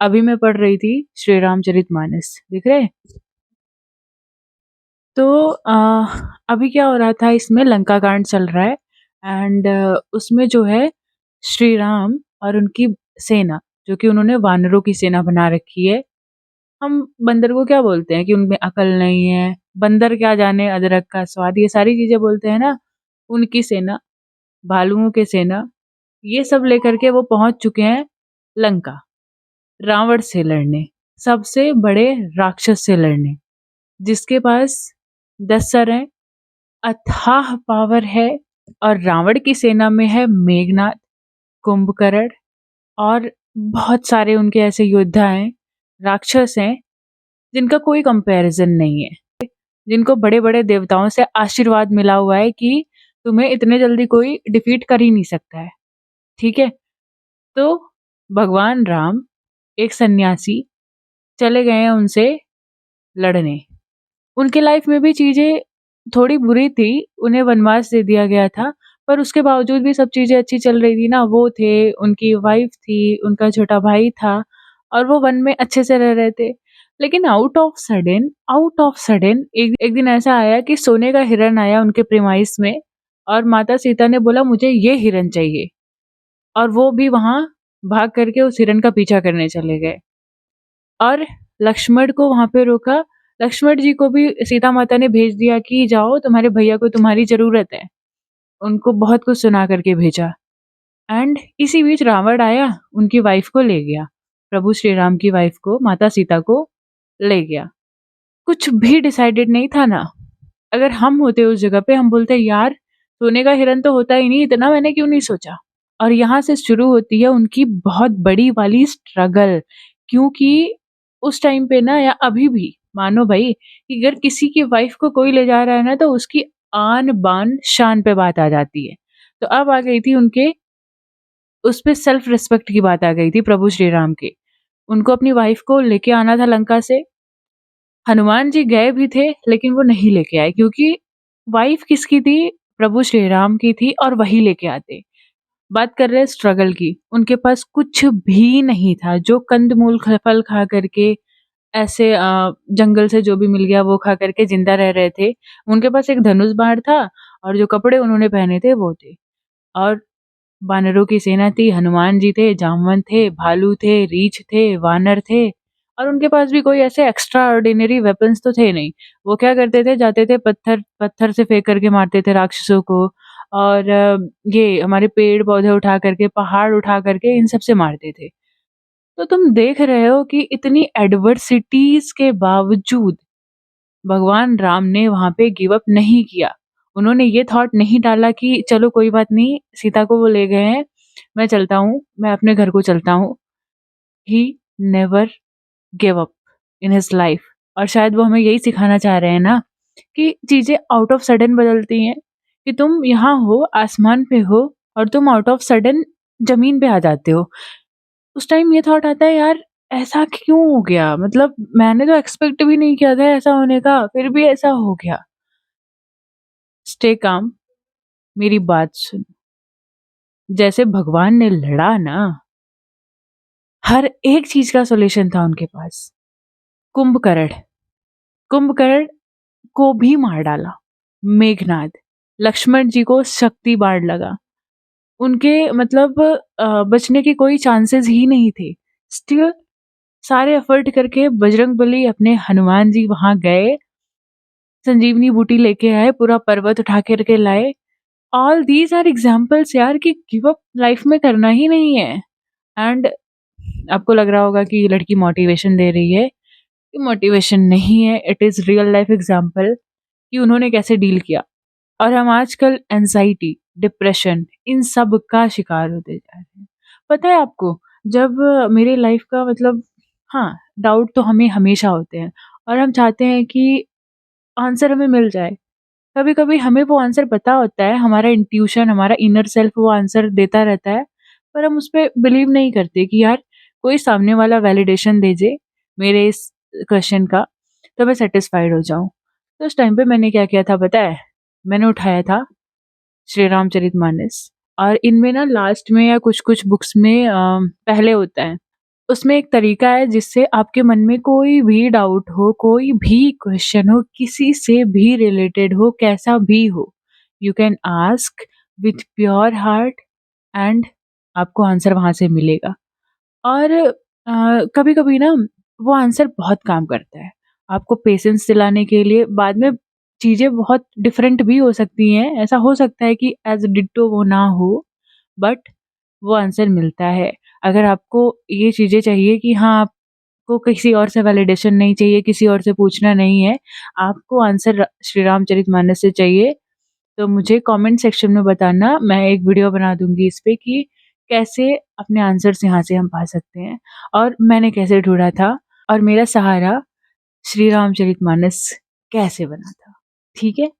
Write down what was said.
अभी मैं पढ़ रही थी श्री रामचरितमानस, दिख रहे? तो अभी क्या हो रहा था, इसमें लंका कांड चल रहा है। एंड उसमें जो है श्री राम और उनकी सेना, जो कि उन्होंने वानरों की सेना बना रखी है। हम बंदर को क्या बोलते हैं कि उनमें अकल नहीं है, बंदर क्या जाने अदरक का स्वाद, ये सारी चीजें बोलते हैं ना। उनकी सेना, भालुओं की सेना, ये सब लेकर के वो पहुंच चुके हैं लंका, रावण से लड़ने, सबसे बड़े राक्षस से लड़ने, जिसके पास 10 सर हैं, अथाह पावर है। और रावण की सेना में है मेघनाद, कुंभकर्ण और बहुत सारे उनके ऐसे योद्धा हैं, राक्षस हैं, जिनका कोई कंपैरिजन नहीं है, जिनको बड़े बड़े देवताओं से आशीर्वाद मिला हुआ है कि तुम्हें इतने जल्दी कोई डिफीट कर ही नहीं सकता है। ठीक है। तो भगवान राम, एक सन्यासी, चले गए हैं उनसे लड़ने। उनके लाइफ में भी चीजें थोड़ी बुरी थी, उन्हें वनवास दे दिया गया था, पर उसके बावजूद भी सब चीजें अच्छी चल रही थी ना। वो थे, उनकी वाइफ थी, उनका छोटा भाई था, और वो वन में अच्छे से रह रहे थे। लेकिन आउट ऑफ सडन एक दिन ऐसा आया कि सोने का हिरन आया उनके प्रेमाइस में, और माता सीता ने बोला मुझे ये हिरन चाहिए, और वो भी वहां भाग करके उस हिरन का पीछा करने चले गए और लक्ष्मण को वहां पे रोका। लक्ष्मण जी को भी सीता माता ने भेज दिया कि जाओ, तुम्हारे भैया को तुम्हारी जरूरत है। उनको बहुत कुछ सुना करके भेजा। एंड इसी बीच रावण आया, उनकी वाइफ को ले गया, प्रभु श्री राम की वाइफ को, माता सीता को ले गया। कुछ भी डिसाइडेड नहीं था ना। अगर हम होते उस जगह पे, हम बोलते यार सोने का हिरन तो होता ही नहीं, इतना मैंने क्यों नहीं सोचा। और यहाँ से शुरू होती है उनकी बहुत बड़ी वाली स्ट्रगल। क्योंकि उस टाइम पे ना, या अभी भी मानो भाई, कि अगर किसी की वाइफ को कोई ले जा रहा है ना, तो उसकी आन बान शान पे बात आ जाती है। तो अब आ गई थी उनके उस पे सेल्फ रिस्पेक्ट की बात आ गई थी प्रभु श्री राम के। उनको अपनी वाइफ को लेके आना था लंका से। हनुमान जी गए भी थे, लेकिन वो नहीं लेके आए, क्योंकि वाइफ किसकी थी? प्रभु श्री राम की थी, और वही लेके आते। बात कर रहे हैं स्ट्रगल की, उनके पास कुछ भी नहीं था, जो कंदमूल फल खा करके, ऐसे जंगल से जो भी मिल गया वो खा करके जिंदा रह रहे थे। उनके पास एक धनुष बाण था, और जो कपड़े उन्होंने पहने थे वो थे। और वानरों की सेना थी, हनुमान जी थे, जामवंत थे, भालू थे, रीछ थे, वानर थे। और उनके पास भी कोई ऐसे एक्स्ट्रा ऑर्डिनरी वेपन्स तो थे नहीं। वो क्या करते थे, जाते थे पत्थर पत्थर से फेंक करके मारते थे राक्षसों को। और ये हमारे पेड़ पौधे उठा करके, पहाड़ उठा करके, इन सब से मारते थे। तो तुम देख रहे हो कि इतनी एडवर्सिटीज के बावजूद भगवान राम ने वहां पे गिव अप नहीं किया। उन्होंने ये थॉट नहीं डाला कि चलो कोई बात नहीं, सीता को वो ले गए हैं, मैं चलता हूँ, मैं अपने घर को चलता हूँ। He never give up in his life. और शायद वो हमें यही सिखाना चाह रहे हैं ना, कि चीजें आउट ऑफ सडन बदलती हैं। कि तुम यहाँ हो, आसमान पे हो, और तुम आउट ऑफ सडन जमीन पे आ जाते हो। उस टाइम ये थॉट आता है, यार ऐसा क्यों हो गया, मतलब मैंने तो एक्सपेक्ट भी नहीं किया था ऐसा होने का, फिर भी ऐसा हो गया। स्टे काम, मेरी बात सुन। जैसे भगवान ने लड़ा ना, हर एक चीज का सॉल्यूशन था उनके पास। कुंभकर्ण कुंभकर्ण को भी मार डाला मेघनाद। लक्ष्मण जी को शक्ति बाढ़ लगा। उनके मतलब बचने के कोई चांसेस ही नहीं थे। स्टिल सारे एफर्ट करके बजरंगबली, अपने हनुमान जी वहां गए, संजीवनी बूटी लेके आए, पूरा पर्वत उठा करके लाए। ऑल दीज आर एग्जाम्पल्स यार, कि गिव अप लाइफ में करना ही नहीं है। एंड आपको लग रहा होगा कि ये लड़की मोटिवेशन दे रही है। ये मोटिवेशन नहीं है, it is real life example कि उन्होंने कैसे डील किया। और हम आजकल एंजाइटी, डिप्रेशन, इन सब का शिकार होते जा रहे हैं। पता है आपको, जब मेरे लाइफ का मतलब, हाँ, डाउट तो हमें हमेशा होते हैं, और हम चाहते हैं कि आंसर हमें मिल जाए। कभी कभी हमें वो आंसर पता होता है, हमारा इंट्यूशन, हमारा इनर सेल्फ वो आंसर देता रहता है, पर हम उस पर बिलीव नहीं करते कि यार कोई सामने वाला वैलिडेशन दे जे मेरे इस क्वेश्चन का, तो मैं सेटिस्फाइड हो जाऊं। तो उस टाइम पे मैंने क्या किया था पता है? मैंने उठाया था श्री रामचरितमानस, और इनमें ना लास्ट में या कुछ कुछ बुक्स में पहले होता है उसमें एक तरीका है जिससे आपके मन में कोई भी डाउट हो, कोई भी क्वेश्चन हो, किसी से भी रिलेटेड हो, कैसा भी हो, you can ask with pure heart and आपको आंसर वहाँ से मिलेगा। और कभी-कभी ना वो आंसर बहुत काम करता है। आपको पेशेंस दिलाने के लिए बाद में चीज़ें बहुत डिफरेंट भी हो सकती हैं। ऐसा हो सकता है कि एज़ डिट्टो वो ना हो, बट वो आंसर मिलता है। अगर आपको ये चीज़ें चाहिए कि हाँ, आपको किसी और से वैलिडेशन नहीं चाहिए, किसी और से पूछना नहीं है, आपको आंसर श्री रामचरितमानस से चाहिए, तो मुझे कमेंट सेक्शन में बताना। मैं एक वीडियो बना दूँगी इस पे कि कैसे अपने आंसर्स यहाँ से हम पा सकते हैं और मैंने कैसे ढूँढा था और मेरा सहारा श्री रामचरितमानस कैसे बना था। ठीक है?